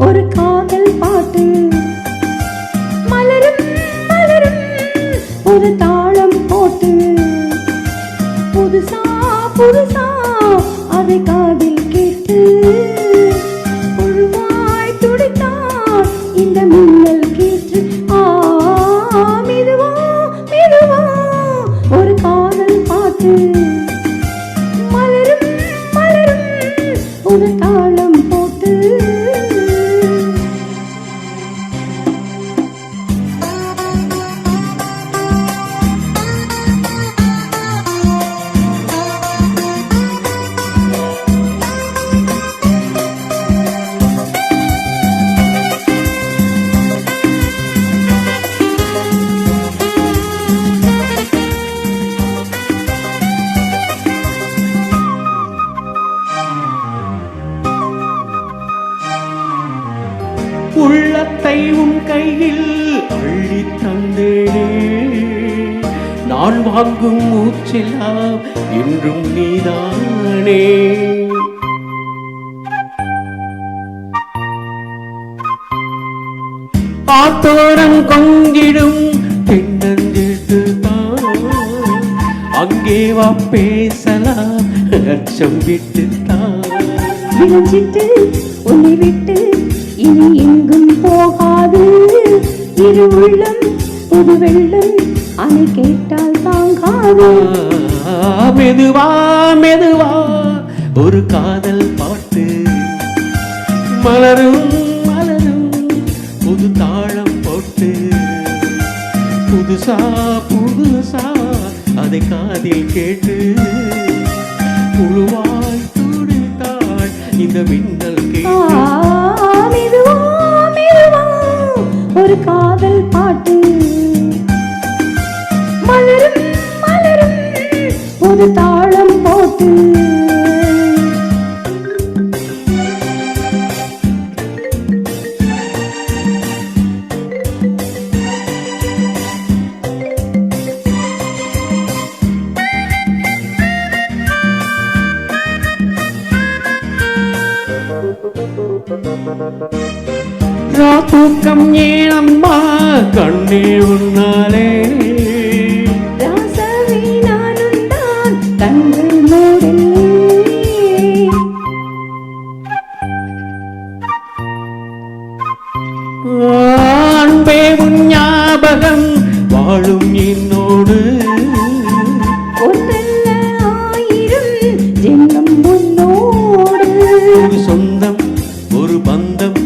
ஒரு காதல் பாட்டு மலரும் மலரும் ஒரு தாளம் போட்டு புதுசா புதுசா அதை காதில் கேட்டு புழுவாய் துடித்தார் இந்த மின்னல் கேட்டு மெதுவா மெதுவா ஒரு காதல் பாட்டு மலரும் மலரும் ஒரு தாளம் போட்டு உள்ளத்தை உன் கையில் அள்ளி தந்தேனே நான் வாங்கும் மூச்செல்லாம் என்றும் நீதானே ஆத்தோரம் கொஞ்சிடும் தென்னஞ்செட்டு தான் அங்கே வா பேசலாம் அச்சம் விட்டு தான் விளைஞ்சிட்டு உன்னை விட்டு இனி எங்கும் போகாது இரு உள்ளம் புது வெள்ளம் அணை கேட்டால் தாங்காது மெதுவா மெதுவா ஒரு காதல் பாட்டு மலரும் மலரும் புது தாளம் போட்டு புதுசா புதுசா அதை காதில் கேட்டு புழுவாய் துடித்தாள் இந்த மின்னல் கேட்டு மெதுவா மெதுவா ஒரு காதல் பாட்டு மலரும் மலரும் ஒரு தாளம் போட்டு தூக்கம் ஏனம்மா கண்ணே உன்னாலே ராசாவே நானும் தான் கண்கள் மூடலே அன்பே உன் ஞாபகம் வாழும் என்னோடு ஒன்றல்ல ஆயிரம் ஜென்மம் உன்னோடு ஒரு சொந்தம் ஒரு பந்தம்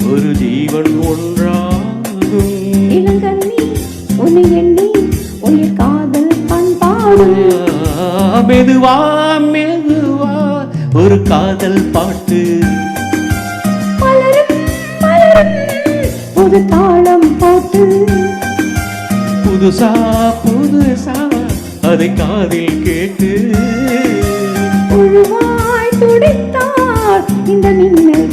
ஒரு ஜீவன் ஒன்றாகும் இளங்கண்ணி உன்னை எண்ணி உயிர் காதல் பண்பாடு மெதுவா மெதுவா ஒரு காதல் பாட்டு மலரும் மலரும் புது தாளம் போட்டு புதுசா புதுசா அதை காதில் கேட்டு புழுவாய் துடித்தார் இந்த மின்னல்